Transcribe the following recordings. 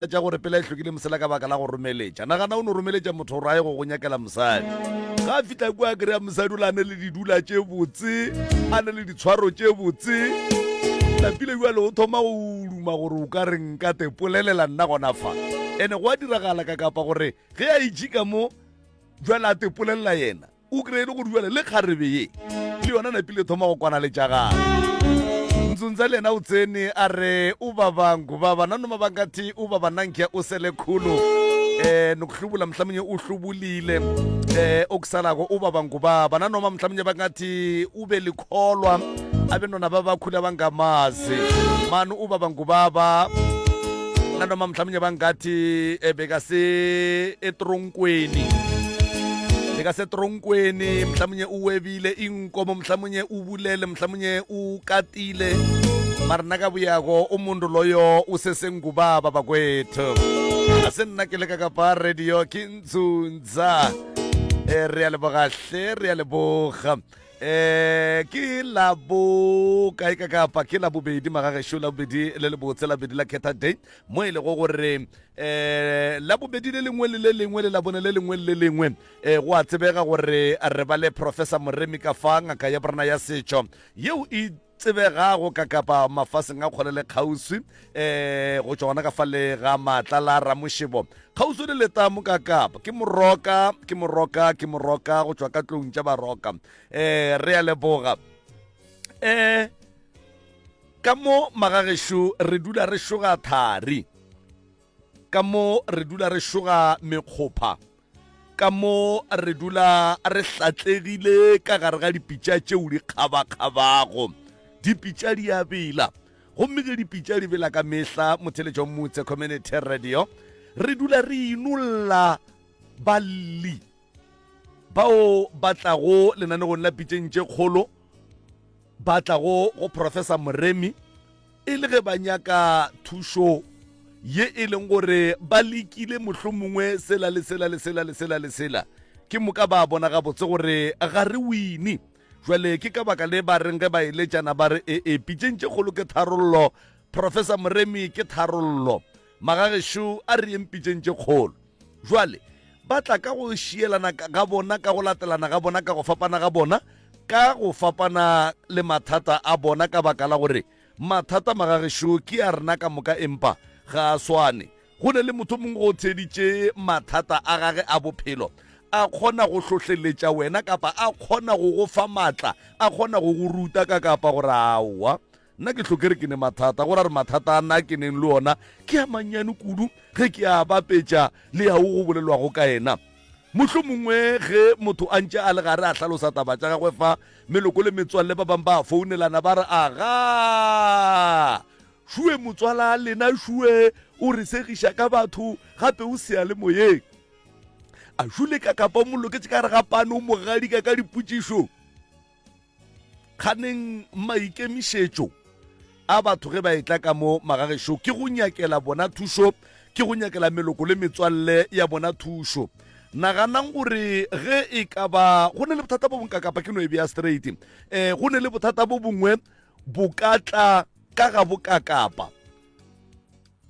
tša gore pele hlokile mosela ka baka la go romeletša nagana o ne romeletša motho o rae go go nyakela mosadi ga a fitlha kua kry-a mosadi o le a ne le didula tše botse a ne le ditshwaro tše botse lapile bjale o thoma go duma gore o ka re nka tepolelela nna gona fa ene go a diragala ka kapa gore ge a itšhika mo jwale a tepolelela yena o kry-e le gore jwale le kgarebe ye le yona napile thoma go kwana le tša gage nzunza le yena o tsene a re o babangu baba nanoma bangathi ubaba nangiya usele khulu nokuhlubula mhlawumnye uhlubulile okusalako ubaba ngubaba nanoma mhlawumnye bangathi ube likholwa abantwana babakhulu abangamazi mani ubaba ngubaba nanoma mhlawumnye bangathi bekase etronkweni bekasetronkweni mhlawumnye uwebile inkomo mhlawumnye ubulele mhlawumnye ukatile mara nakabuyako umuntu loyo usesengubaba bakwethu asenakele kakapa radio kinzunza re a lebogahle re a leboga ke labo kae kakapa ke labobedi magagesho labobedi le lebotse labedi la keta day mo e le go gore labobedi le lengwe le le lengwe le labone le lengwe le lengwe go a tsebega gore re ba le professor Moremi ka fa ngaka ya brana ya setšo yeo e tsebegago ka kapa mafaseng a kgole le kgauswi go tšwa gona ka fa le ga maatla la ramošebo kgauswi le leta mo ka kapa ke moroka go tšwa ka tlong tša baroka re a leboga ka mo magagesho re dula re šoga thari ka mo re dula re šoga mekgopha ka mo re dula re hlatlegile ka gare ga dipitša tšeo di kgabakgabago dipitša di a bela gomme ge dipitša di bela ka mehla motheletšo motse community radio re dula re inolla balli bao batlago lenanegong la pitšeng tše kgolo batlago go professor Moremi e le ge ba nyaka thušo ye e leng gore ba lekile mohlomongwe sela le sela ke moka ba bona gabotse gore ga re wini jwale ke ka baka le ba reng ge ba eletšana ba re pitšeng tše kgolo ke tharollo professor Moremi ke tharollo magagesho a re yeng pitšeng tše kgolo jwale ba tla ka go šielana ga bona ka go latelana ga bona ka go fapana ga bona ka go fapana le mathata a bona ka baka la gore mathata magagesho ke a rena ka moka empa ga a swane go ne le motho mongwe go tsheditše mathata a gage a bophelo a kgona go hlohleletša wena kapa a kgona go go fa maatla a kgona go go ruta ka kapa gore aowa nna ke hlokere ke ne mathata gore re mathata a nna ke neng le ona ke a mannyane kudu ge ke a bapetša le yao go bolelwago ka ena mohlomongwe ge motho a ntše a le gare a hlalosa taba tša gagwe fa meloko le metswalle ba bang ba founelana ba re aga šue motswala lena šue o re segiša ka batho gape o sea le moyeng a šule ka kapa moloketse ka re gapane o mogadika ka dipotšišo kganeng maikemišetšo a batho ge ba etla ka mo magagesho ke go nyakela bona thušo ke go nyakela meloko le metswalle ya bona thušo naganang gore ge e ka ba go ne le bothata bo bongwe ka kapa ke no e bea straight go ne le bothata bo bongwe bo ka tla ka ga bokakapa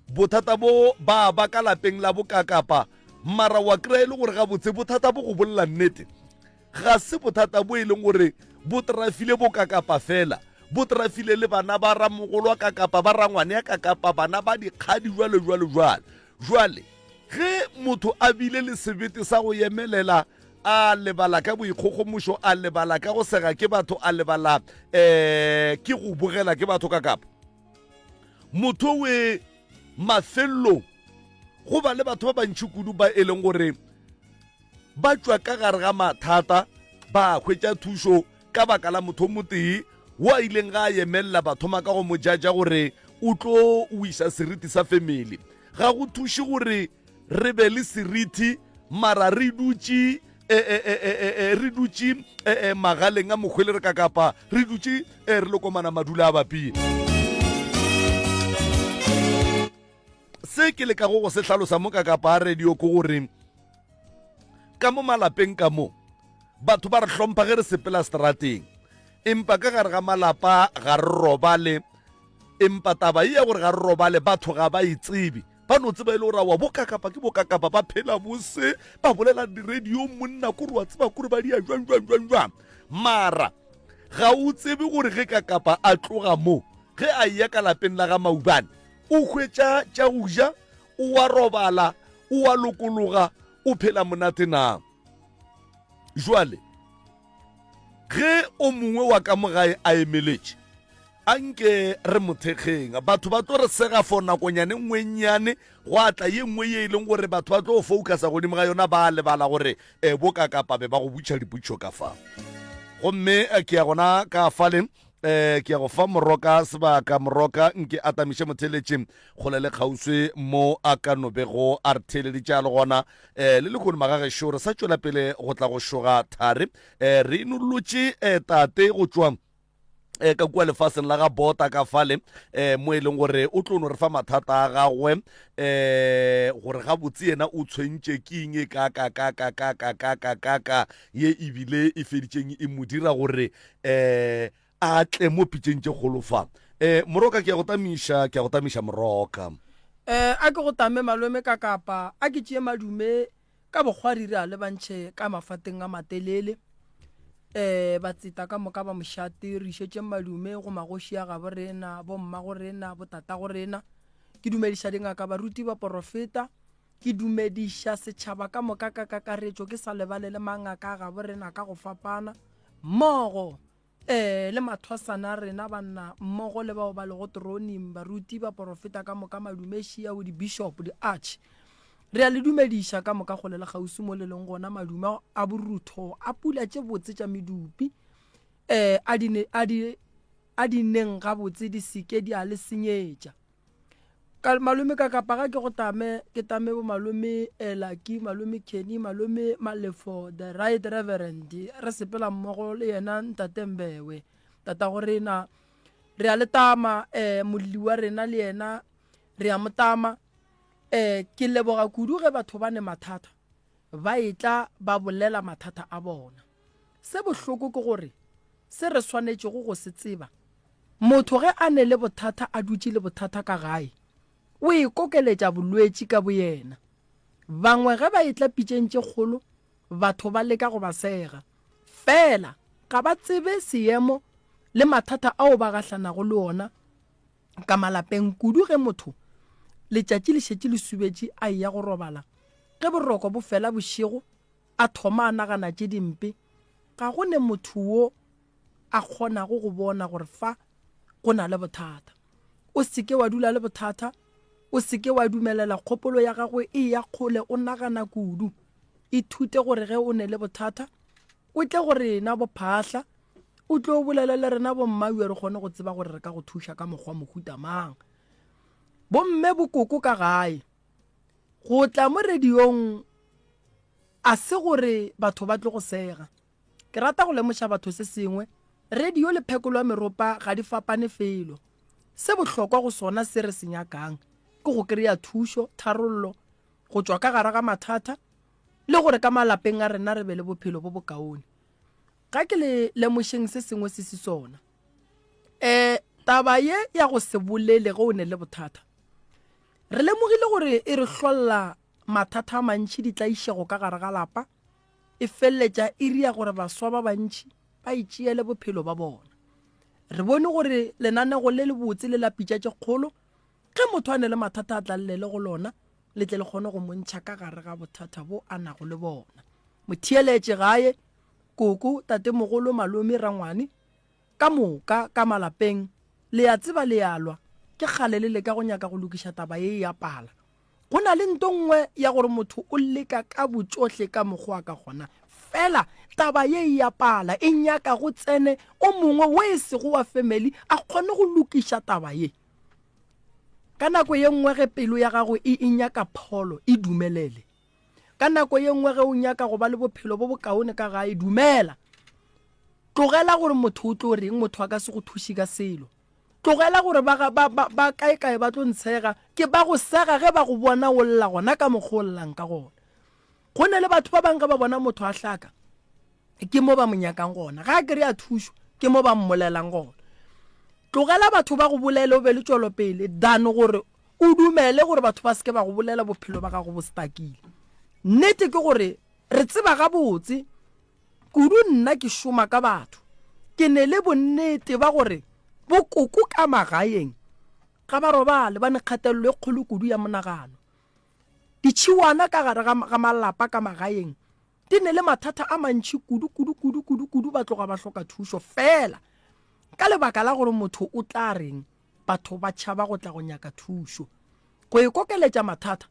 bothata bo ba ka lapeng la bokakapa mara wa kry-e le gore ga botse bothata bo go bolela nnete ga se bothata bo e leng gore bo trafile bokakapa fela bo trafile le bana ba ramogolo wa kakapa ba rangwane ya kakapa bana ba dikgadi jwale ge motho a bile le sebete sa go emelela a lebala ka boikgogomošo a lebala ka go sega ke batho a lebala ke go bogela ke batho kakapa motho we mafello go ba le batho ba bantši kudu ba e leng gore ba tšwa ka gare ga mathata ba hwetša thušo ka baka la motho motee wo a ileng ga a emelela bathoma ka go mo jaja gore o tlo o isa seriti sa family ga go thuše gore re be le seriti mara re dutše magaleng a mokgwele re ka kapa re dutše re lekomana madula a bapile se ke le ka go se hlalosa mo ka kapa a radio ko gore ka mo malapeng ka mo batho ba re hlompha ge re sepela strateng empa ka gare ga malapa ga re robale empa taba ya gore ga re robale batho ga ba itsebe ba no tseba ile ora wa bokakapa ke bokakapa ba phela bose ba bolela di-radio monna kore wa tseba kore ba dia jwang mara ga o tsebe gore ge kakapa a tloga mo ge a ya ka lapeng la ga Maubane o hwetša tša go ja o wa robala o wa lokologa o phela monate na jwale ge o mongwe wa ka mogae a emeletše anke re mothekgeng batho ba tlo re sega for nakonyane ngwenyane go atla ye nngwe ye e leng gore batho ba tlo focusa godimo ga yona ba lebala gore bokakapa be ba go butša diputšo ka fa gomme ke ya gona ka faleng ke ya go fa moroka sebaka moroka nke atamiše motheletše kgole le kgauswe mo a ka nobego a re theeleditše a le gona le le kgone magagešo re sa tšwela pele go tla go šoga thare re inolotše tate go tšwa ka kua lefaseng la ga bota ka fale mo e leng gore o tlo no re fa mathata a gagwe gore ga botse yena o tshwentše ke eng ka ye ebile e feditšeng e mo dira gore a tle mo pitšeng tše kgolofa moroka ke ya go tamiša moroka a ke go tame malome ka kapa a ke tšee madume ka bokgwarire a le bantšhe ka mafateng a matelele ba tsita ka moka ba mošate re išetše madume go magoši a gabo rena bo mma go rena bo tata go rena ke dumediša dingaka baruti ba porofeta ke dumediša setšhaba ka moka ka kakaretšo ke sa lebale le mangaka a gabo rena ka go fapana mmogo le mathwasana rena banna mmogo le bao ba lego troning baruti ba porofeta ka moka madume šiao di-bishop di-arch re a le dumediša ka moka kgole le kgausi mo le leng gona madume a borutho a pula tše botse tša medupi a dineng ga botse di seke di a le senyetša ka malome ka kapaga ke go ke tame bo malome Lucky malome Kenny malome Malefo the right reverend re sepela mmogo le yena ntate Mbewe tata go rena re a le tama molli wa rena le yena re a motama ke leboga kudu ge batho ba ne mathata ba etla ba bolela mathata a bona se bohloko ke gore se re swanetše go se tseba motho ge a ne le bothata a dutše le bothata ka gae o ikokeletša bolwetši ka boyena bangwe ge ba etla pitšentše kgolo batho ba leka go ba sega fela ga ba tsebe seemo le mathata ao ba gahlanago le ona ka malapeng kudu ge motho letšatši le šetše le subetše a ya go robala ge boroko bo fela bošego a thoma a nagana tše dimpe ga go ne motho wo a kgonago go bona gore fa go na le bothata o seke wa dula le bothata o seke wa dumelela kgopolo ya gagwe e ya kgole o nagana kudu ithute gore ge o ne le bothata o tle gore na bophahla o tlo bolela le rena bommaue re kgone go tseba gore re ka go thuša ka mokgwa mohuta mang bomme bokoko ka gae go tla mo radiong a se gore batho ba tlo go sega ke rata go lemoša batho se sengwe radio le phekolo ya meropa ga di fapane felo se bohlokwa go sona se re senyakang ke go kry-a thušo tharollo go tšwa ka gare ga mathata le gore ka malapeng a rena re be le bophelo bo bokaone ga ke le lemošeng se sengwe se sona taba ye ya go se bolele ge o ne le bothata re lemogile gore e re hlolla mathata a mantši di tlaišego ka gare ga lapa e feleletša e ria gore baswa ba bantši ba itšeele bophelo ba bona re bone gore lenanego le le botse le la pitšatše kgolo ge motho a ne le mathata a tlalele go lona le tle le kgone go montšha ka gare ga bothata bo a nago le bona motheeletše gae koko tate mogolo malome rangwane ka moka ka malapeng le ya tseba le yalwa ke kgale le leka go nyaka go lokiša taba ye ya pala go na le ntongwe ya gore motho o leka ka botsohle ka mokgwa ka gona fela taba ye ya pala e nyaka go tsene o mongwe o e sego wa family a kgone go lokiša taba ye ka nako ye nngwe ge pelo ya gago e nyaka pholo e dumelele ka nako ye nngwe ge o nyaka go ba le bophelo bo bokaone ka gae dumela tlogela gore motho o tlo reng motho a ka se go thuši ka selo tlogela gore ba kae ba tlo ntshega ke ba go sega ge ba go bona o lla gona ka mokgwa o llang ka gona go ne le batho ba bangwe ba bona motho a hlaka ke mo ba monyakang gona ga a kry-a thušo ke mo ba mmolelang gona tlogela batho ba go bolele o be le tšwelopele dano gore o dumele gore batho ba seke ba go bolela bophelo ba gago bo stakile. Nnete ke gore re tseba ga botse kudu nna ke šoma ka batho ke ne le bonnete ba gore bokoko ka magaeng ga ba robale ba ne kgatelelo e kgolo kudu ya monagano. Ditšhiwana ka gare ga malapa ka magaeng di ne le mathata a mantši kudu ba tloga ba hloka thušo fela ka lebaka la gore motho o tla reng batho ba tšhaba go tla go nyaka thušo. Go ikokeletša mathata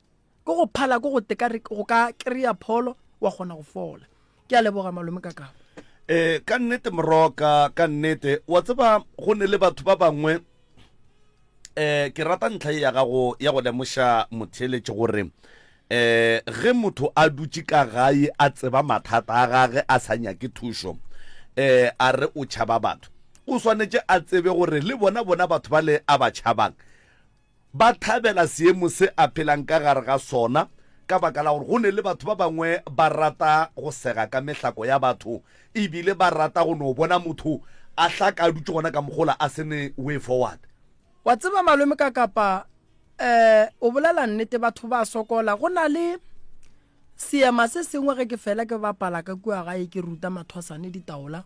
ke go phala go go ka kry-a pholo wa kgona go fola. Ke a leboga malome ka kapa. Ka nnete moroka ka nnete wa tseba go ne le batho ba bangwe ke rata ntlha ya gago ya go lemoša motheletše gore ge motho a dutše ka gae a tseba mathata a gage a sa nyake thušo a re o tšhaba batho o swanetše a tsebe gore le bona batho ba le a ba tšhabang ba thabela seemo se a phelang ka gare ga sona ka baka la gore go ne le batho ba bangwe ba rata go sega ka mehlako ya batho ebile ba rata go no bona motho a hlaka a dutse gona ka mogola a sene way forward. Wa tseba malome ka kapa o bolela nnete batho ba sokola go na le seema se sengwe ge ke fela ke bapala ka kua gae ke ruta mathwasane ditaola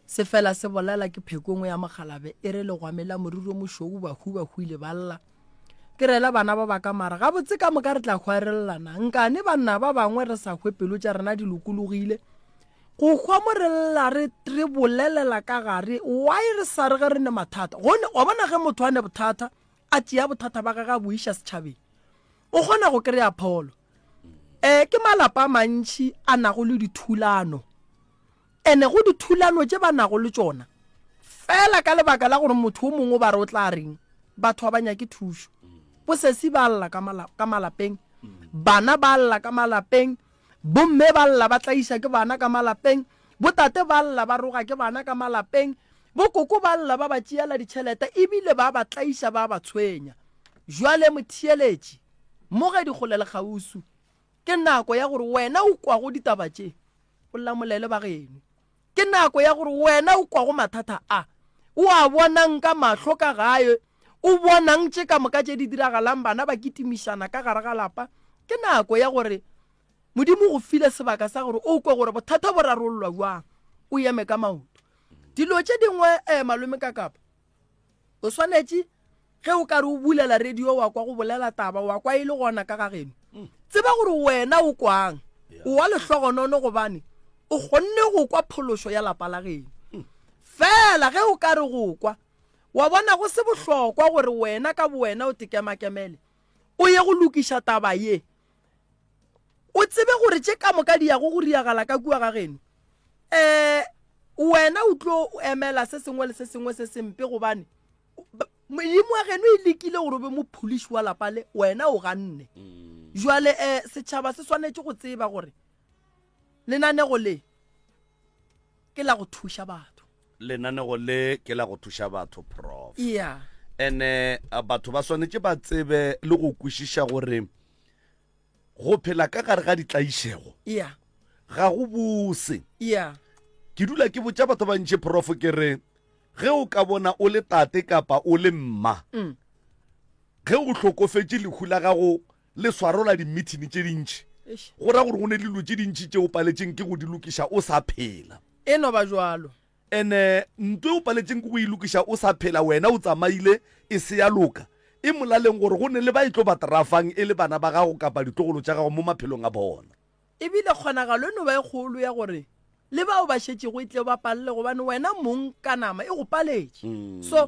se fela se bolela ke phekongwe ya mogalabe e re le gwamela moriro mošogu ba huile balla ke rela bana ba ba ka mara ga botse ka moka re tla khwarellana nkane banna ba bangwe re sa khwe pelo tša rena di lokologile go khwa morella re bolelela ka gare why re sa re ge re ne mathata gone wa bona ge motho a ne bothata a tšea bothata ba ga boiša setšhabeng o kgona go kry-a pholo. Ke malapa a mantši a nago le dithulano ene go dithulano tše ba nago le tšona fela ka lebaka la gore motho o mongwe ba re o tla reng batho ba banya ke thušo bosesi ba lla ka malapeng bana ba lla ka malapeng bomme ba lla ba tlaisa ke bana ka malapeng botate ba lla ba roga ke bana ka malapeng bokoko ba lla ba ba tšeela ditšhelete ebile ba ba tlaisa ba ba tshwenya jwale motheeletši mo ge di kgolele gausu ke nako ya gore wena o kwa go ditaba tše o lamolele ba geno ke nako ya gore wena o kwa go mathata a o a bonang ka mahlo ka gae o bonang tše ka moka tše di diragalang bana ba kitimišana ka gare ga lapa ke nako ya gore modimo go file sebaka sa gore o kwe gore bothata bo rarollwa jwang o eme ka maoto dilo tše dingwe malome ka kapa o swanetše ge o ka re o bulela radio wa kwa go bolela taba wa kwa e le gona ka ga geno tseba gore wena o kwang o wa lehlogonono gobane o kgonne go kwa phološo ya lapa la geno fela ge o ka re go kwa wa bona go se bohlokwa gore wena ka bowena o tekemakemele o ye go lokiša taba ye o tsebe gore tše ka moka di ya go riagala ka kua ga geno wena o tlo emela se sengwe le se sengwe se sempe gobane modimo wa geno e lekile gore o be mopholiši wa lapa le wena o ganne jwale setšhaba se swanetše go tseba gore lenanego le ke la go thuša batho lenanego le ke la go thuša batho prof yeah ene batho ba swanetše ba tsebe le go kwešiša gore go phela ka gare ga ditlaišego yeah ga go bose yeah ke dula ke botša batho ba ntšhe prof ke re ge o ka bona o le tate kapa o le mma ge o hlokofetše lehu la gago le swarola di-meeting tše dintšhi go ra gore go ne le dilo tše dintšhi tše o paletšeng ke go di lokiša o sa phela e no ba jwalo ene ntwe o paletšeng ke go ilokiša o sa phela wena o tsamaile e se ya loka e molaleng gore go ne le ba e tlo ba trafang e le bana ba gago kapa ditlogolo tša gago mo maphelong a bona ebile kgonagalo eno ba e kgolo ya gore le bao ba šetše go itle ba palele gobane wena mong ka nama e go paletše so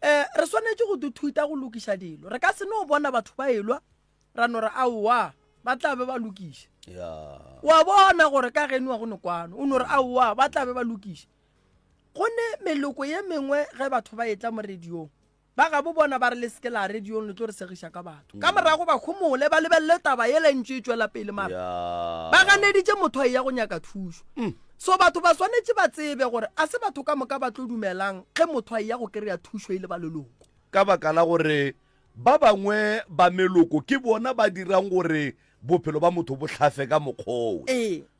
re swanetše go dithuta go lokiša dilo re ka se no bona batho ba elwa ra no re aowa ba tla be ba lokiša wa bona gore ka geno wa go nokwano o no re aowa ba tla be ba lokiša gone meloko ye mengwe ge batho ba etla mo radiong ba ga bo bona ba re le seke la radiong le tlo re segiša ka batho ka morago ba khomole ba lebelele taba ye lentše e tšwela pele mara ba ganeditše motho a ya go nyaka thušo so batho ba swanetše ba tsebe gore a se batho ka moka ba tlo dumelang ge motho a ya go kry-a thušo e le ba leloko ka baka la gore ba bangwe ba meloko ke bona ba dirang gore bophelo ba motho bo hlafe ka mokgwa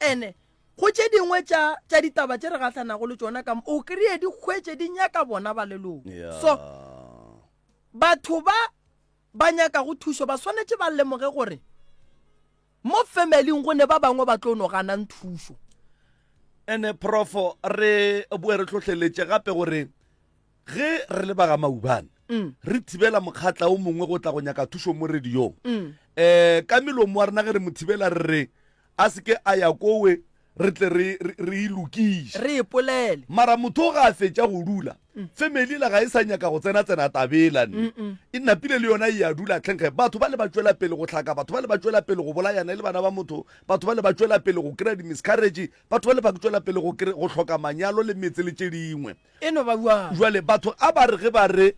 ene go tše dingwe tša ditaba tše re gahlanago le tšona ka o kry-e di hwetše di nyaka bona ba leloko so batho ba ba nyaka go thuso ba swanetse ba lemoge gore mo familyng go ne ba bangwe ba tlo no ganang thuso. ene profo re bue re tlhotlheletse gape gore ge re le ba ga maubane re thibela mokgatla o mongwe go tla go nyaka thuso mo radiong ka melomo wa rena ge re mo thibela re re a seke a ya kowe re tle re ilokiše re ipolele mara motho o ga a fetša go dula family la ga e sa nyaka go tsena tabela nne e napile le yona e a dula tlhenkge batho ba le ba tšwela pele go tlhaka batho ba le ba tšwela pele go bolayana le bana ba motho batho ba le ba tšwela pele go kry-a di-miscarriage batho ba le ba tšwela pele go tlhoka manyalo le metse le tše dingwe e no ba buang jwale batho a ba re ge ba re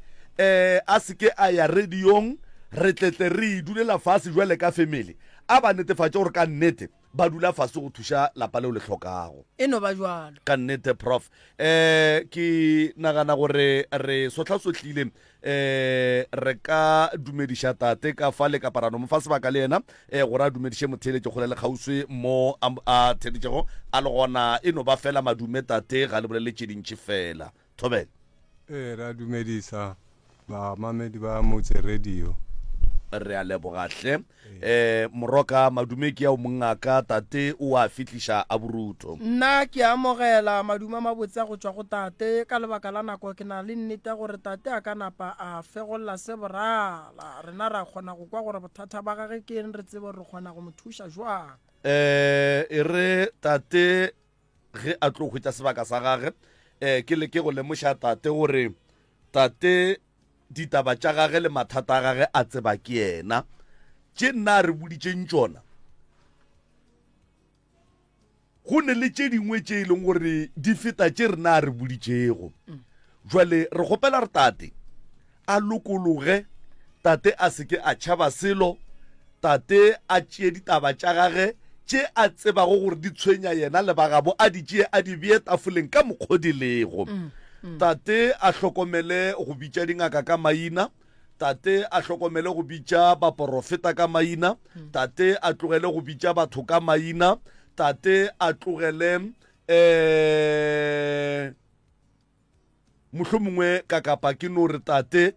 a seke a ya radiong re tletle re idulela fase jwale ka family a ba netefatše gore ka nnete ba dula fase go thuša lapa leo le tlhokago e no ba jwalo ka nnete prof ke nagana gore re sotlha-sotlhile re ka dumediša tate ka fa le kaparano mo fa sebaka le yena gore a dumediše motheletše kgole le kgauswi mo a theletšego a le gona e no ba fela madume tate ga le bolele tše dintši fela Thobela re a dumedisa ba mamedi ba motse radio re a lebogahle moroka madume ke ya o mongaka tate o a fitliša a boruto nna ke amogela maduma mabotse go tswa go tate ka lebaka la nako ke na le nnete gore tate a ka napa a fegolla se borala rena ra kgona go kwa gore bothata ba gage ke eng re tsebe re kgona go mo thuša jwang e re tate ge a tlo hwetša sebaka sa gage ke le ke go lemoša tate gore tate ditaba tša gage le mathata a gage a tseba ke yena tše nna re boditšeng tšona go ne le tše dingwe tše e leng gore di feta tše rena re boditšego jwale re kgopela re tate a lokologe tate a seke a tšhaba selo tate a tšee ditaba tša gage tše a tsebago gore di tshwenya yena le bagabo a di tšee a di bee tafoleng ka mokgodilego tate a hlokomele go bitša dingaka ka maina tate a hlokomele go bitša baporofeta ka maina tate a tlogele go bitša batho ka maina tate a tlogele mohlomongwe ka kapa ke no re tate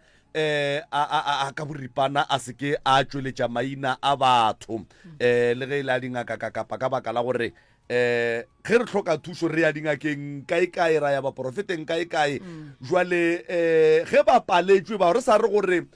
a ka boripana a seke a tšweletša maina a batho le ge e le a dingaka ka kapa ka baka la gore ge re tlhoka thuso re ya dingakeng kae ra ya baporofeteng kae jwale ge ba paletšwe ba re sa re gore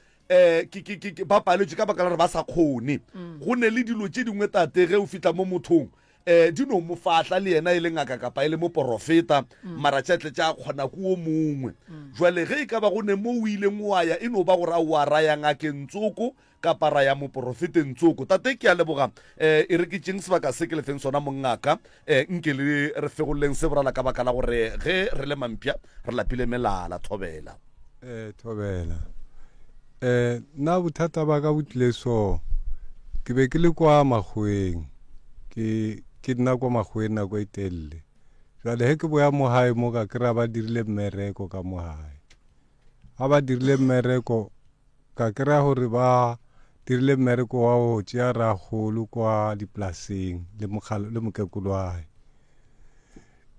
ba paletšwe ka baka la gore ba sa kgone go ne le dilo tše dingwe tate ge o fitlha mo mothong di no mo fahla le yena e le ngaka kapa e le moporofeta mara tšatle tša kgona ko o mongwe jwale ge e ka ba go ne mo o ileng wa ya e no ba gore a o a raya ngakeng tsoko kapa ra ya moporofeteng tsoko tate ke a leboga e re ke tšeng sebaka se ke lefeng sona mongaka nke le re fegololeng se borala ka baka la gore ge re le mampša re lapile melala Thobela Thobela nna bothata ba ka bo tlile so ke be ke le kwa magweng ke nna kwa magweng nako e telele jwale he ke boya mo hae mo ka kry-a ba dirile mmereko ka mo hae ga ba dirile mmereko ka kry-a gore ba dirile mmereko wa go tšea ragolo kwa dipolaseng le mokekolo wa hae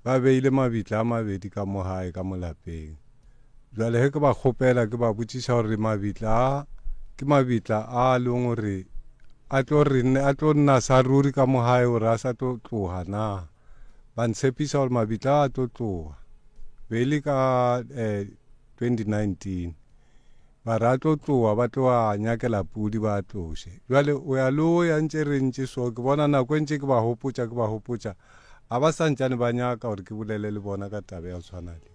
ba beile mabitla a mabedi ka mo hae ka mo lapeng jwale he ke ba kgopela ke ba botšiša gore mabitla ke mabitla a leng gore a tlo nna sa ruri ka mo hae gore a sa tlo tloga na ba ntshepisa gore mabitla a tlo tloga beile ka 2019 ba ra tlo tloga ba tlo a nyakela pudi ba tloše jwale o ya lo ya ntše re ntše so ke bona nako ntše ke ba hopotša a ba santšane ba nyaka gore ke bolele le bona ka tabe ya tshwana le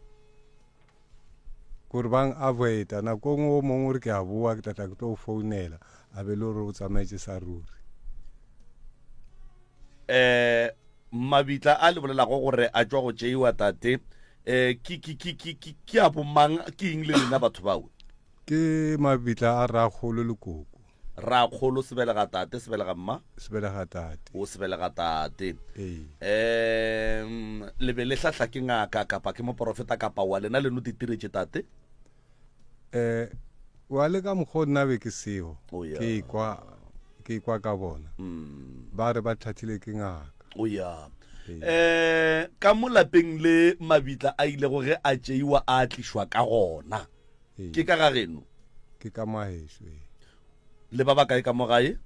gore bang avoida nako ngwe o mongwe gore ke a boa ke tlatla ke tlo o founela a be le gore o tsamaetse sa ruri mabitla a le bolelago gore a tšwa go tšeiwa tate ke a bomang ke eng le lena batho bao ke mabitla a ragolo le koko ragolo sebelega tate sebelega mma sebelega tate o sebelega tate le be le hlahla ke ngaka kapa ke moporofeta kapa wa lena leno ditiretše tate wa le ka mokgwa nna be ke seo ke ikwa ka bona ba re ba tlhathile ke ngaka o ya ka mo lapeng le mabitla a ile go ge a tšeiwa a tlišwa ka gona ke ka ga geno ke ka maheso le ba ba kae ka mo gae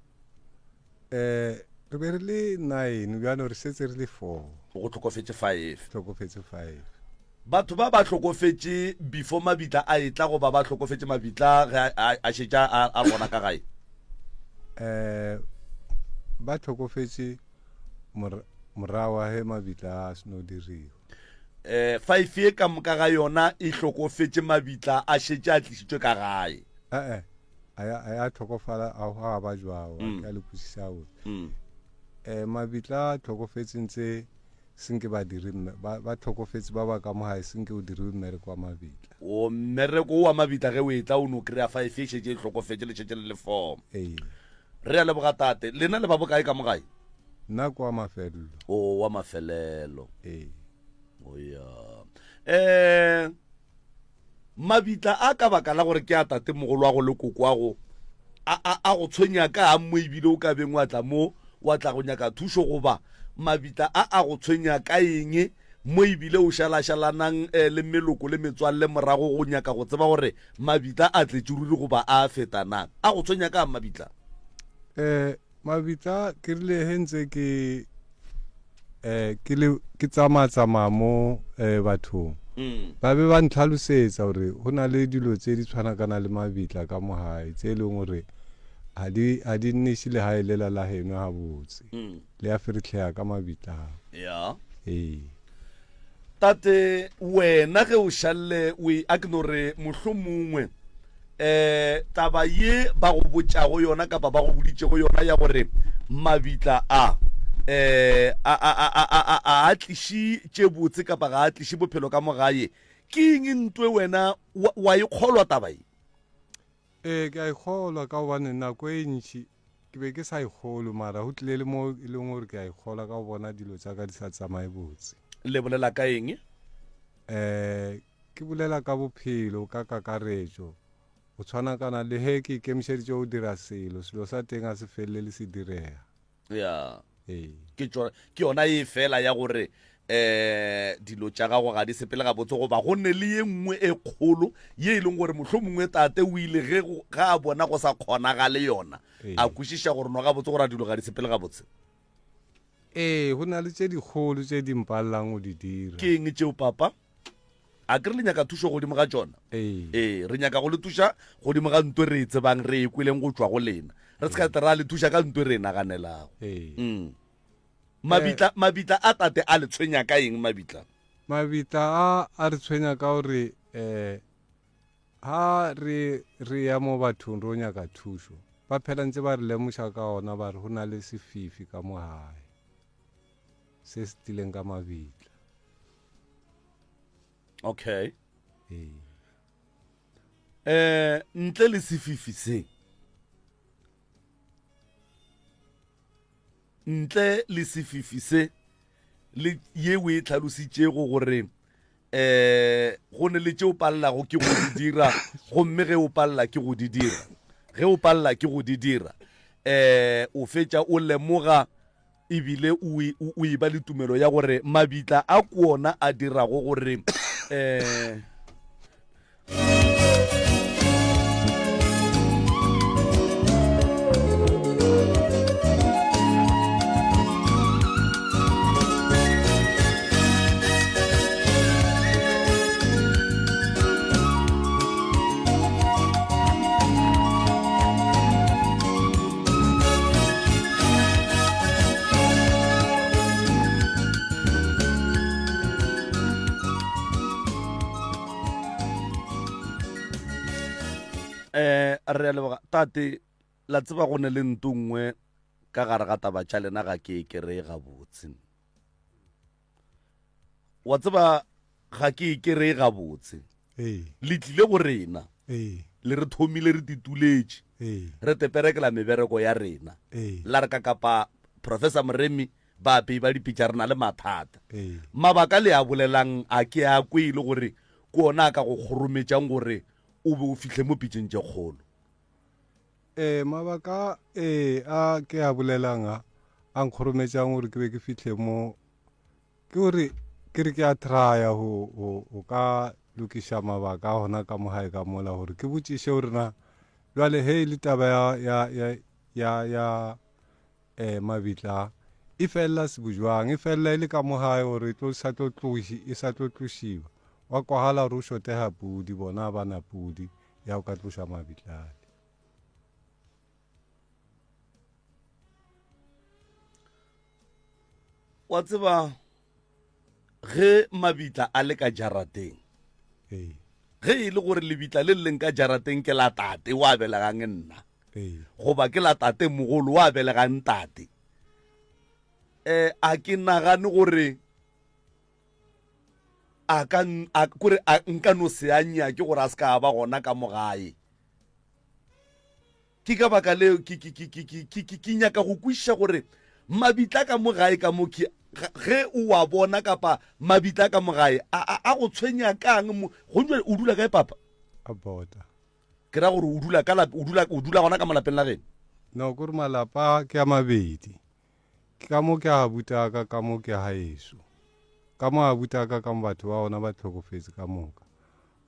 re be re le 9 bjano re setse re le 4 go tlhokofetse 5 tlhokofetse 5 batho ba ba tlhokofetse before mabitla a etla go ba tlhokofetse mabitla a šetša a bona ka gae ba tlhokofetse morago wa he mabitla a seno diriwa 5 ye ka moka ga yona e tlhokofetse mabitla a šetše a tlišitšwe ka gae a ya tlhokofala a go ba jwao a le kwisisa botse mabitla a tlhokofetse ntse senke ba dire ba tlhokofetse ba ba ka mo gae senke o dire mmereko wa mabitla o mmereko wa mabitla ge o etla o no kry-a 5 e šetše e tlhokofetse le šetše le le 4 re ya leboga tate lena le ba bokae ka mo gae nna kwa mafelelo o wa mafelelo o ya mabitla a ka baka la gore ke a tate mogolo wa go le koko wa go a go tshwenya ka mo ebile o ka beng wa tla mo wa tla go nyaka thuso goba mabitla a go tshwenya ka eng mo ebile o šalašalanang le meloko le metswalle morago go nyaka go tseba gore mabitla a tletse ruri goba a fetanang a go tshwenya ka mabitla mabitla ke rile he ntse ke tsamaya mo bathong ba be ba ntlhalosetsa gore go na le dilo tse di tshwanakana le mabitla ka mo gae tse e leng gore a di nneše le gae lela la heno ga botse le a feretlhega ka mabitla ya tate wena ge o šalle a ke no re mohlho mongwe taba ye ba go botšago yona kapa ba go boditšego yona ya gore mabitla a tlišitše botse kapa ga a tliše bophelo ka mo gae ke eng ntwe wena wa ikgolwa taba ye ke a ikgolwa ka gobane nako e ntši ke be ke sa ikgolo mara go tlile le mo e leng gore ke a ikgolwa ka go bona dilo tsa ka di sa tsamaye botse le bolela ka eng ke bolela ka bophelo ka kakaretšo go tshwanakana le he ke ikemišeditše go dira selo sa teng a se felele le se direga ya ke yona e fela ya gore dilo tša gago ga di sepele ga botse goba go nne le ye nngwe e kgolo ye e leng gore mohlho mongwe tate o ile ga a bona go sa kgonagale yona a kwešiša gore no ga botse gore a dilo ga di sepele ga botse go na le tše dikgolo tše di mpalelang go di dira ke eng tšeo papa a ke re le nyaka thušo godimo ga tšona re nyaka go le thuša godimo ga ntwe re e tsebang re e kweleng go tšwa go lena re se ka tera le thuša ka ntwe re e naganelago mabitla a tate a le tshwenya ka eng mabitla a re tshwenya ka gore ha re ya mo bathong re o nyaka thušo ba phela ntse ba re lemoša ka ona ba re go na le sefifi ka mo gae se se tileng ka mabitla okay ntle le sefifi se ntle le sefifi se le ye o e tlhalositšego gore go ne le tšeo pallelago ke go di dira gomme ge o pallela ke go di dira o fetša o lemoga ebile o e ba le tumelo ya gore mabitla a kuona a dirago gore re a leboga tate la tseba go ne le ntongwe ka gare ga taba tša lena ga ke kere gabotse wa tseba ga ke kere gabotse le tlile go rena le re thomile re tituletše re teperekela mebereko ya rena la re ka kapa professor Moremi ba pei ba dipitša rena le mathata mabaka le a bolelang a ke a kwe le gore ke ona ka go kgorometšang gore o be o fihle mo pitšeng tše kgolo mabaka a ke a bolelang a nkgorometšang gore ke be ke fihle mo ke gore ke re ke a traya go ka lokiša mabaka a gona ka mogae ka mola gore ke botšiše gore na jwale he le taba ya mabitla e fella sebojwang e fella e le ka mogae gore e sa tlo tlosiwa wa kwagala gore o shotega pudi bona bana pudi ya o ka tlosa mabitlale. wa tseba ge mabitla a le ka jarateng ee ge e le gore lebitla le leng ka jarateng ke la tate wa belegang nna goba ke la tate mogolo wa belegang tate a ke nagane gore nka no seanya ke gore a se ka ba gona ka mogae ke ka baka leo ke nyaka go kwiša gore mabitla ka mogae ka mo ge o wa bona kapa mabitla ka mogae a go tshwenya kang o dula kae papa a bota ke ra gore o dula gona ka malapeng la geno no kore malapa ke a mabedi ka mo ke a butaka ka mo ke a haeso ka mo a butaka ka mo batho ba ona ba tlhokofetse ka moka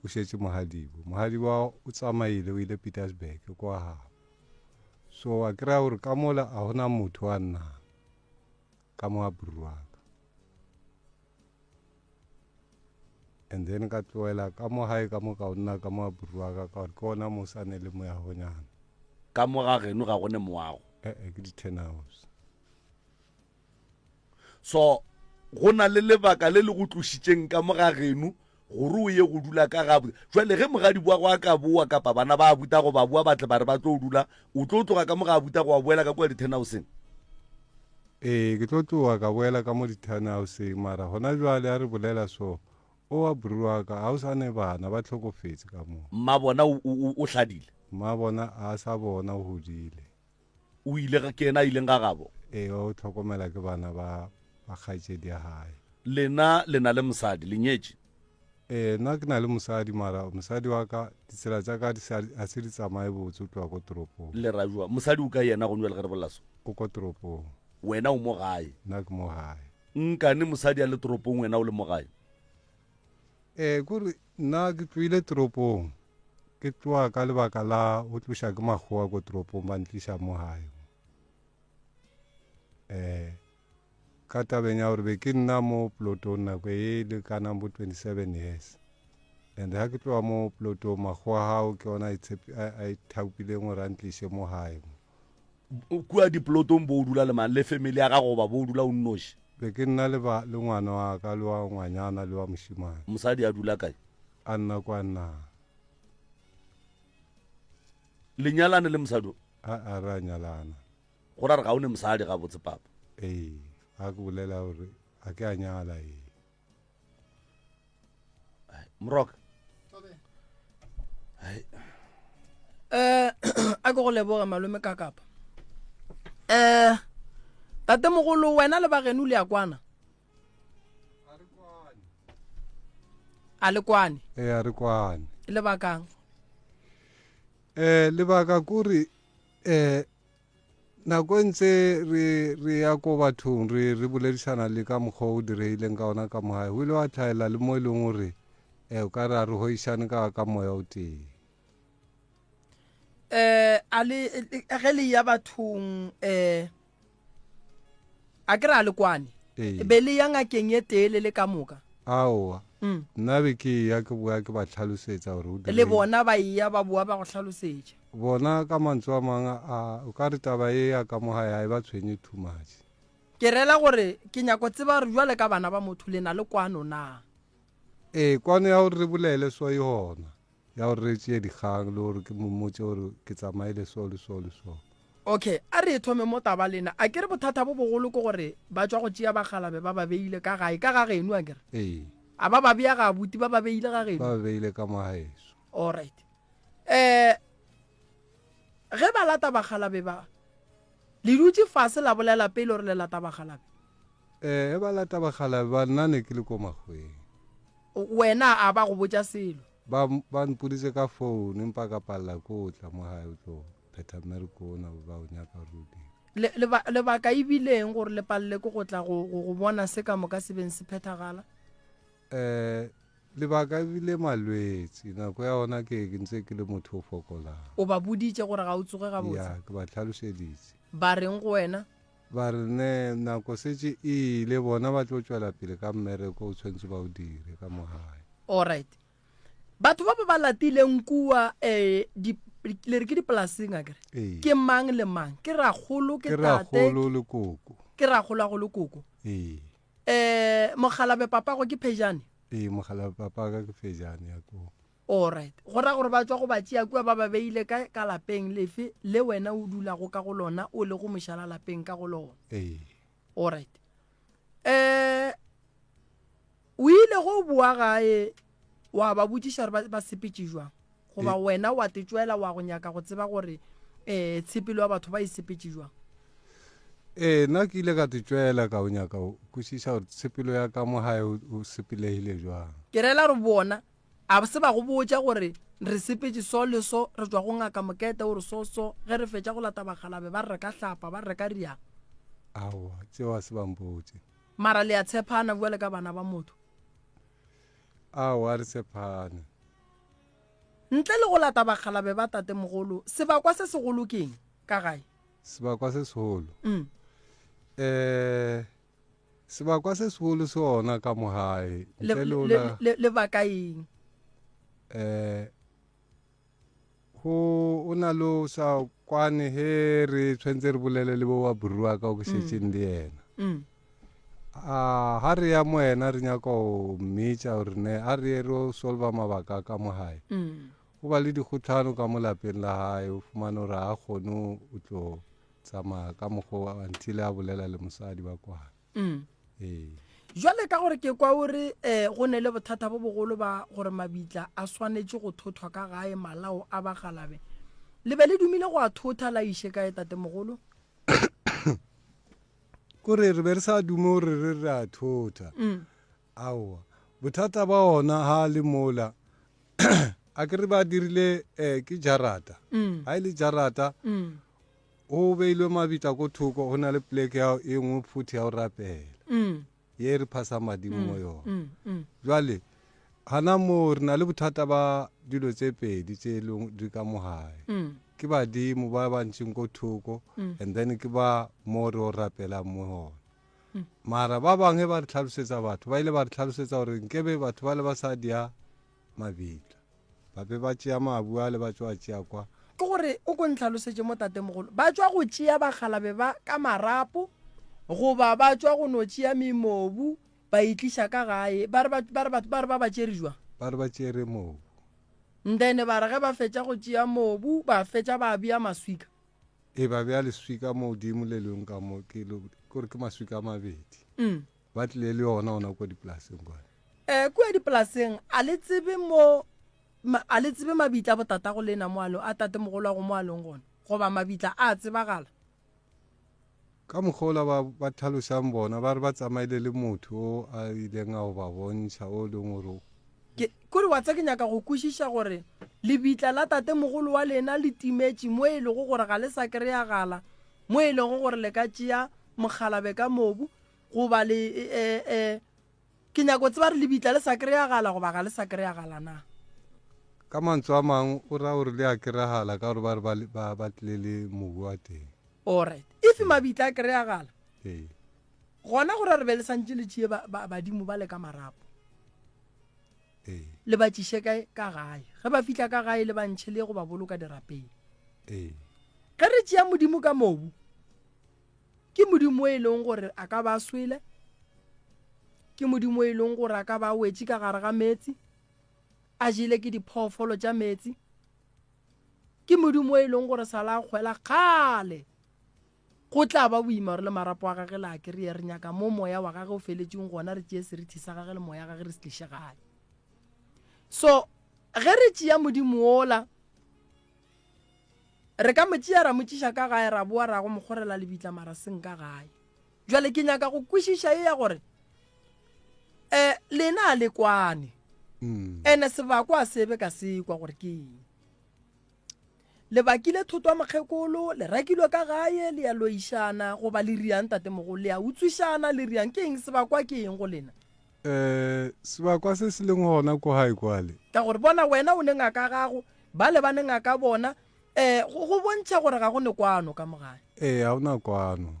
o šetse mohadibo o tsamaile o ile Petersburg kwa habo so a kry-a gore ka mola a gona motho wa nna ka mo a buruaka and then ka tloela ka mo hae ka mo ka o nna ka mo a buruaka ka gore ke ona mo sane le mo ya gonyana ka mo ga geno ga gone moago ke di-10 hours so go na le lebaka le le go tlositseng ka mo ga geno gore o ye go dula ka ga jwale ge mogadi bua go a ka boa kapa bana ba buta go ba bua batle ba re ba tlo dula o tlo tloga ka mo ga buta go a boela ka kwa di-10 houseng ke tlo tloga ka boela ka mo di-10 houseng mara gona jwale a re bolela so o wa buruaka ga o sane bana ba tlhokofetse ka moo mma bona o hladile mma bona a sa bona o hodile o ile ke ena a ileng ga gabo o tlhokomela ke bana ba kgaitsedi ya hae lena le mosadi le nyetše nna ke na le mosadi mara mosadi wa ka ditsela tsa ka a se di tsamaye botse o tloa ko toropong le rajwa mosadi o ka yena go nwele ge re bolaso o ko toropong wena o mo gae nna ke mo gae nkane mosadi a le toropong wena o le mo gae kore nna ke tloile toropong ke tloa ka lebaka la o tloša ke magoa ko toropong ba ntliša mo gae ka tabeng ya gore be ke nna mo plotong nako e le ka nang bo 27 years and ha ke tloa mo plotong magoa gao ke ona a ithaupileng gore a ntliše mo gae kua diplotong bo o dula le mang le family ya gago ba bo o dula o nnoši be ke nna le ngwana wa ka le wa ngwanyana le wa mošimane mosadi a dula kae a nna kwa nna lenyalane le mosadi a re a nyalana go ra re ga o ne mosadi ga botse papa a ke bolela gore a ke a nyala moroka a ke go leboga malome ka kapa tate mogolo wena le bageno le ya kwana a le kwane a re kwane le bakang lebaka kore nako ntse re ya ko bathong re boledisana le ka mokgwa o direileng ka ona ka mogae o ile wa tlhaela le mo e leng gore o ka re a re hoišane ka moya o teng ge le ya bathong a ke re a le kwane be le ya ngakeng ye teele le ka moka aowa nna be ke ya ke boa ke ba tlhalosetsa gore le bona ba iya ba boa ba go tlhalosetša bona ka mantswe a mangwe o ka re taba e ya ka mogae a e ba tshwenye too much ke rela gore ke nyako tseba gore jwale ka bana ba motho le na le kwano na kwano ya gore re bolele so e gona ya gore re tšee dikgang le gore ke momotse gore ke tsamaile so le so le so okay a re thome mo taba lena a ke re bothata bo bogolo ke gore ba tswa go tšea bagalabe ba ba beile ka gae ka ga geno a kere a ba ba bea ga buti ba ba beile ga geno ba beile ka magaeso alright ge ba lata bagalabe ba le dutse fase la bolela pele gore le lata bagalabe ba lata bagalabe ba nna ne ke le ko magweng wena a ba go botsa selo ba mpoditse ka phone empa ka palela ko tla mo gae o tlo phetha mmereko ona ba o nyaka rudi lebaka ebileng gore le palele ko go tla go bona se ka moka se beng se phethagala lebaka ebile malwetse nako ya ona ke ntse ke le motho o fokolang. o ba boditse gore ga o tsoge ga botse Ya ke ba tlhaloseditse ba reng go wena ba re ne nako setse ile bona ba tlo tswela pele ka mmereko o tshwanetse ba o dire ka mogae. alright batho ba ba latileng kua le re ke dipolaseng a kere Ee. ke mang le mang ke ragolo ke ke tate ragolo le koko. ke ragolo go le koko mogalabe papa go ke phejane Mogala papa ka ke fejane ya ko. alright go ra gore ba tswa go ba tšea kua ba ba beile ka lapeng lefe le wena o dulago ka go lona o le go mošala lapeng ka go lona alright o ile go boa gae wa ba botsiša gore ba sepetse jwang goba wena wa tetswela wa go nyaka go tseba gore tshepelo ya batho ba e sepetse jwang Nna ke ile ka tetswela ka o nyaka o kwešiša gore tshepelo ya ka mogae o sepelegile jwang. ke rela re bona a se ba go botša gore re sepetse so le so re tswa go ngaka mokete gore so ge re fetša go lata bagalabe ba reka hlapa ba reka riang aowa tseo a se bampotse mara le a tshepana bua le ka bana ba motho aowa re tshepane ntle le go lata bagalabe ba tate mogolo sebakwa se segolo keng ka gae sebakwa se segolo sebakwa se segolo se ona ka mogae le bakaeng o na le o sa kwane he re tshwanetse re bolele le bo wa burua ka o ke šetšeng le yena ha re ya mo ena re nyaka o mmitša gore ne a re ye re o solva mabaka ka mogae go ba le dikgotlhano ka mo lapeng la gae o fumane gore a kgone o tlo tsamaya ka mokgwa until a bolela le mosadi ba kwana jwale ka gore ke kwa ore go ne le bothata bo bogolo ba gore mabitla a swanetse go thothwa ka gae malao a bagalabe le be le dumile go a thotha la iše kae tate mogolo kore re be re sa dume gore re a thotha aowa bothata ba ona ha le mola a ke re ba dirile ke jarata ha e le jarata o beilwe mabitla ko thoko go na le pleke ya e nngwe phuthi ya go rapela ye re phasa madimo mo yona jwale hana mo re na le bothata ba dilo tse pedi tse leng di ka mogae ke badimo ba bantšeng ko thoko and then ke ba mo re o rapela mo gona mara ba bangwe ba re tlhalosetsa batho ba ile ba re tlhalosetsa gore nkebe batho ba le ba sa dia mabitla ba be ba tšea mabu a le ba tswa tšea kwa ke gore o ko ntlhalosetse mo tate mogolo ba tswa go tšea bagalabe ba ka marapo goba ba tswa go no tšea memobu ba itliša ka gae ba re ba tšere jwa ba re ba tšere mobu then ba re ge ba fetša go tšea mobu ba fetša ba bea maswika ba bea leswika mo godimo le leng ka mo kore ke maswika a mabedi ba tlile le ona ko dipolaseng kwane kua dipolaseng a le tsebe mabitla botata go lena moalo a tate mogolo a go moalong gona goba mabitla a tsebagala ka mokgola ba tlhalosang bona ba re ba tsamaile le motho o a ileng a go ba bontšha o leng gore kore wa tsa ke nyaka go kwešiša gore lebitla la tate mogolo wa lena le timetše mo e lego gore ga le sa kry-agala mo e lego gore le ka tšea mogalabe ka mobu goba le ke nyako tseba re lebitla le sa kry-agala goba ga le sa kry-agala na ka mantswe a mangwe o ra gore le a kry-agala ka gore ba re ba tlile le mobu wa teng alright if mabitla a kry-agala gona gore re be le santse le tšie badimo ba le ka marapo le ba tšiše kae ka gae ge ba fitlha ka gae le bantšhe le go ba boloka dirapeng ge re tšea modimo ka mobu ke modimo e leng gore a ka ba swele ke modimo e leng gore a ka ba wetše ka gare ga metsi a jele ke diphoofolo tša metsi ke modimo e leng gore sala a kgwela kgale go tla ba boima gore le marapo a gage le a kry-a re nyaka mo moya wa gage o feletseng gona re tšee serithi sa gage le moya gage re se tliše gae so ge re tšea modimo ola re ka mo tšea ra mo tšiša ka gae ra boa ra go mo kgorela lebitla mara seng ka gae jwale ke nyaka go kwešiša e ya gore lena a le kwane ene sebako a sebe ka sekwa gore ke eng le bakile thoto a mokgekolo le rakilwe ka gae le ya loišana goba le riang tate mogolo le ya utswišana le riang ke eng sebakwa ke eng go lena sebakwa se se leng gona ko hae kwale ka gore bona wena o ne ngaka gago ba le ba ne ngaka bona go bontšha gore ga go ne kwano ka mogae ga ona kwano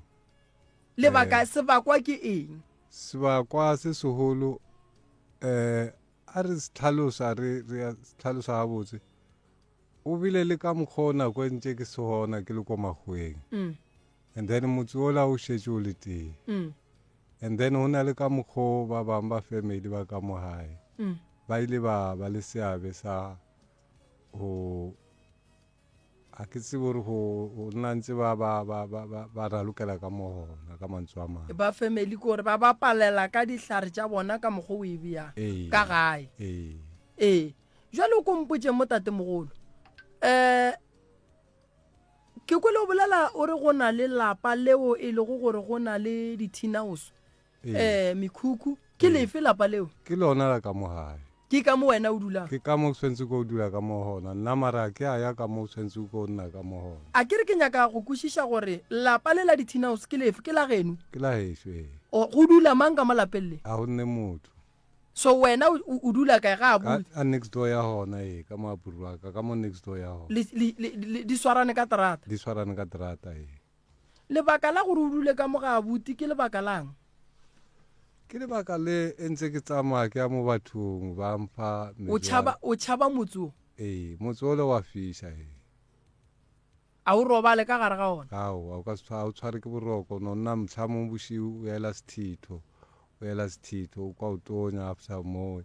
lebaka sebakwa ke eng sebakwa se segolo a re se tlhalosa ga botse o bile le ka mokgwa o nako e ntse ke se gona ke le ko magweng and then motse ola o šetse o le teng and then ho na le ka mokgwa ba bang ba family ba ka mohae ba ile ba le seabe sa ho a ke tsebe gore go nna ntse ba ralokela ka mohona ka mantswe a mang ba family gore ba ba palela ka dihlare tša bona ka mokgwa o e bea ka gae jwale o kompotse mo tatemogolo ke kwele o bolela o re go na le lapa leo e lego gore go na le di-teenhouse mekhukhu ke lefe lapa leo ke lona la ka mohae ke ka mo wena o dulang ke ka mo tshwantse ko o dula ka mohona nna mara ke a ya ka mo tshwantse ko o nna ka mohona a ke re ke nyaka go kwešiša gore lapa le la di-teenhouse ke lefe ke la geno ke la hešo go dula mang ka mo lapeng le a go nne motho so wena o dula kae ga a a next door ya gona ka mo apuru wa ka mo next door ya gona di swarane ka terata di swarane ka terata lebaka la gore o dule ka mo ga abuti ke lebaka lang ke lebaka le ntse ke tsamaya ke ya mo bathong ba mpha o tšhaba motse o motse o le wa fiša a o robale ka gare ga ona ao ka se o tshware ke boroko no nna mtlhamo bosiu o ela sethitho o kwa o tonya after mo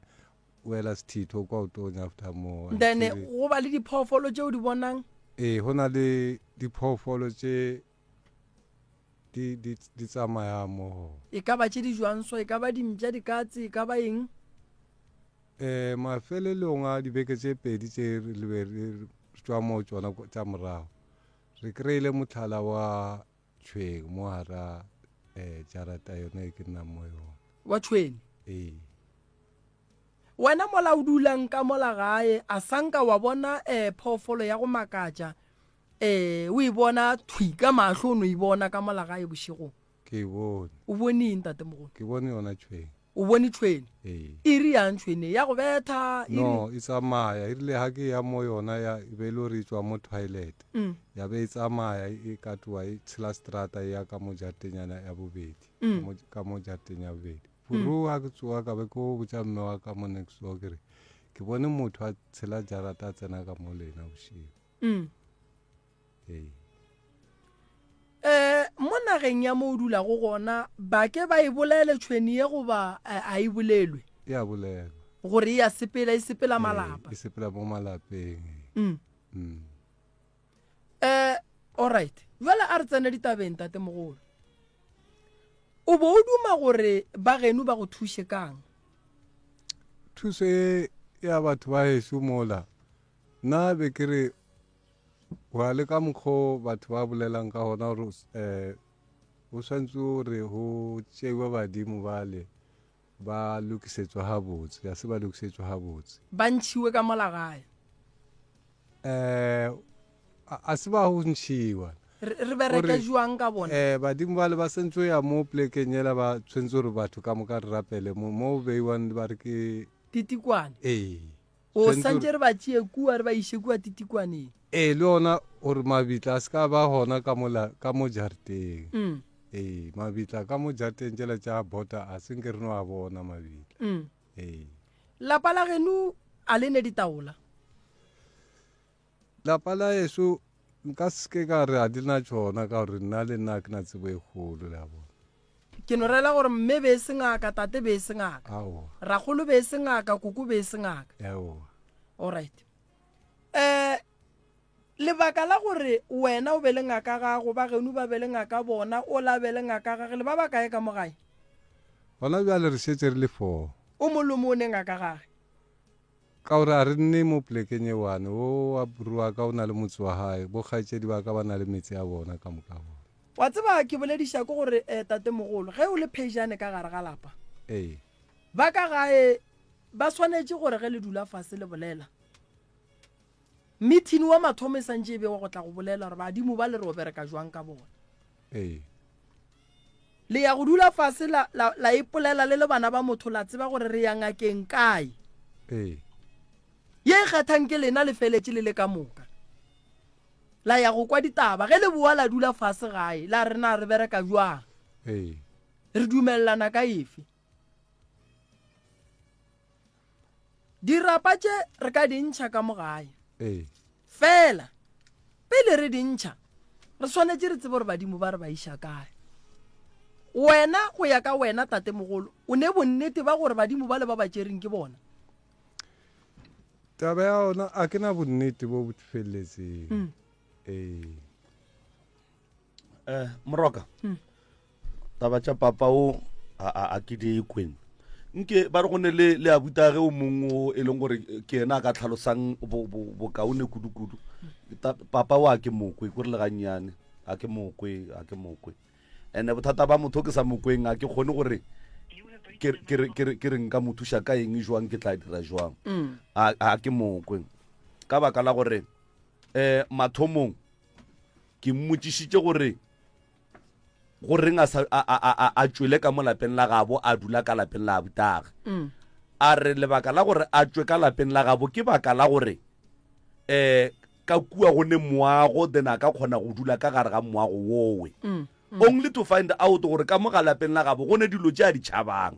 o ela sethitho o kwa o tonya after mo then go ba le diphoofolo tšeo di bonang go na le diphoofolo tše di tsamaya mo e ka ba tše di jwang so e ka ba dimpša dikatse e ka ba eng mafelelong a dibeke tše pedi tše re tswa mo tsona tša morago re kry-ile motlhala wa tšhweng mo hara jarata yone e ke nna mo yone wa tšhweni wena mola o dulang ka mola gae a sanka wa bona phoofolo ya go makatša o e bona thwi ka mahlo o no e bona ka mola gae bošego ke bone o boneng tatemogolo ke bone yona tšhweng o bone tšhweni e re yang tšhwene ya go betha no e tsamaya e rile ga ke ya mo yona ya be le gore e tswa mo toilet ya be e tsamaya e katoa e tshela strata ya ka mo jartenyana ya bobedi ka mo jarteng ya bobedi furu ga ke tsoa ka be ko botsa mme wa ka mo next door kere ke bone motho a tshela jarata a tsena ka mo lena bošego mo nageng ya mo o dulago gona ba ke ba e bolele tšhweni ye goba a e bolelwe e a bolelwa gore e sepela malapa e sepela mo malapeng alright jwale a re tsene ditabeng tatemogolo o bo o duma gore ba geno ba go thuše kang thuso e ya batho ba heso mola nna be ke re wa le ka mokgwa batho ba bolelang ka gona gore o swantse gore go tšewa badimo bale ba lokisetswa ga botse ya se ba lokisetswa ga botse ba ntšhiwe ka mola gae a se ba go ntšhiwa re bereke jwang ka bona badimo bale ba sentse ya mo plekeng ela ba tshwentse gore batho ka moka re rapele mo beiwang ba re ke titikwane o santse re ba tšee kua re ba iše kua titikwaneng le ona gore mabitla a se ka ba gona ka mo jarteng mabitla ka mo jarteng tšela tša bota a senke re no a bona mabitla lapa la geno a le ne ditaola lapa la eso nka seke ka re a di na tšona ka gore nna le nna ke na tsebo e kgolo la bona ke no rela gore mme be se ngaka tate be se ngaka ragolo be se ngaka koko be se ngaka alright lebaka la gore wena o be le ngaka gago ba geno ba be le ngaka bona o la be le ngaka gage le ba ba kae ka mo gae gona bjale re šetse re le 4 o molomo o ne ngaka gage ka gore a re nne mo plekeng e one o a burua ka o na le motse wa gae bo kgaetšedi ba ka ba na le metse ya bona ka moka bona wa tseba ke bolediša ko gore tatemogolo ge o le phejane ka gare ga lapa ba ka gae ba swanetše gore ge le dula fase le bolela meeting wa mathomo e santše e be wa go tla go bolela gore badimo ba le re o bereka jwang ka bona le ya go dula fase la ipolela le bana ba motho la tseba gore re ya ngakeng kae ee ye kgathang ke lena le feletse le ka moka la ya go kwa ditaba ge le bua la dula fase gae la rena re bereka jwang ee re dumellana ka efe dirapa tše re ka dintšha ka mogae ee fela pele re dintšha re swanetse re tsebe gore badimo ba re ba iša kae wena go ya ka wena tate mogolo o ne bonnete ba gore badimo ba le ba ba tšereng ke bona taba ya ona a ke na bonnete bo bo feleletseng ee moroka taba tša papa o a ke di kwene nke ba re gone le abuta ge o mongwe e leng gore ke ena a ka tlhalosang bokaone kudu-kudu papa o a ke mokwe ko re le gannyane a ke mokwe ande bothata ba motho ke sa mokweng a ke kgone gore ke re nka mo thuša ka eng jwang ke tla dira jwang a ke mokwe ka baka la gore mathomong ke mmotšišitše gore goreng a tšwele ka mo lapeng la gabo a dula ka lapeng la abutaga a re lebaka la gore a tšwe ka lapeng la gabo ke baka la gore ka kua go ne moago then a ka kgona go dula ka gare ga moago wowe only to find out gore ka mo ga lapeng la gabo go ne dilo tše a di tšhabang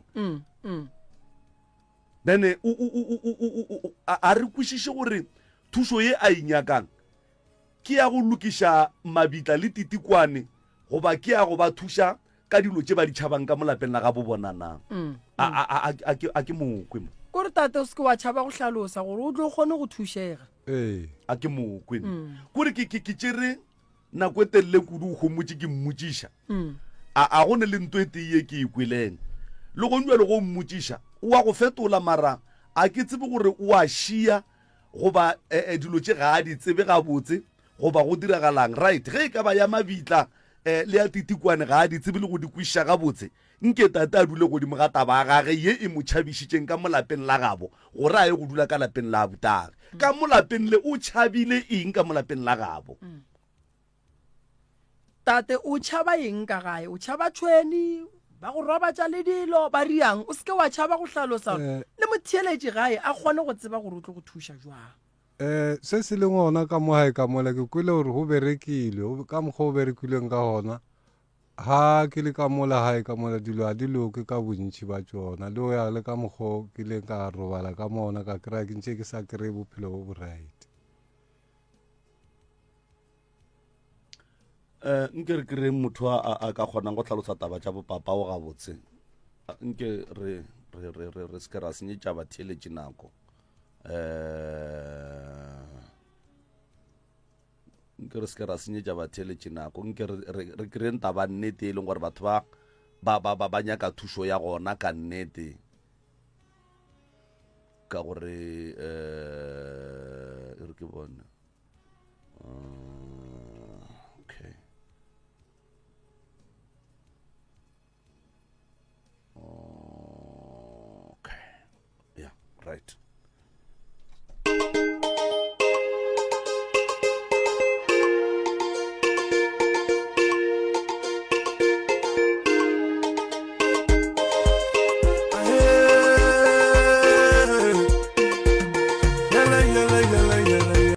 then a re kwešiše gore thušo ye a inyakang ke ya go lokiša mabitla le titikwane goba ke ya go ba thuša ka dilo tše ba di tšhabang ka mo lapeng la gabo bonanang a ke mokwe kore tate o seke wa tšhaba go hlalosa gore o tlo kgone go thušega a ke mokwe kore ke tšere nako e telele kudu o gomotse ke mmotšiša a go ne le nto e tee ke ikweleng le go njwa le go mmotšiša o a go fetola mara a ke tsebe gore o a šia goba dilo tše ga a di tsebe gabotse goba go diragalang right ge e ka ba ya mabitla le ya titikwane ga a di tsebe le go di kwešiša gabotse nke tate a dule godimo ga taba ya gage ye e mo tšhabišitšeng ka mo lapeng la gabo gore a ye go dula ka lapeng la abutaga ka mo lapeng le o tšhabile eng ka mo lapeng la gabo tate o tšhaba eng ka gae o tšhaba tšhweni ba go robatša le dilo ba riang o seke wa tšhaba go hlalosa le motheeletše gae a kgone go tseba gore o tlo go thuša jwang se se leng gona ka mo gae ka mola ke kwele gore go berekile ka mokgwa o berekileng ka gona ha ke le ka mola gae ka mola dilo a di loke ka bontši ba tsona le o ya le ka mokgwa ke leng ka robala ka mona ka kry-a ke ntše ke sa kry-e bophelo bo bo right nke re kry motho a ka kgonang go tlhalosa taba tša bopapa o gabotse nke re seke ra senyetša batheeletše nako nke re seke ra senyetša batheeletše nako nke re kry taba nnete e leng gore batho ba nyaka thušo ya gona ka nnete ka gore e re ke bone okay okay yeah right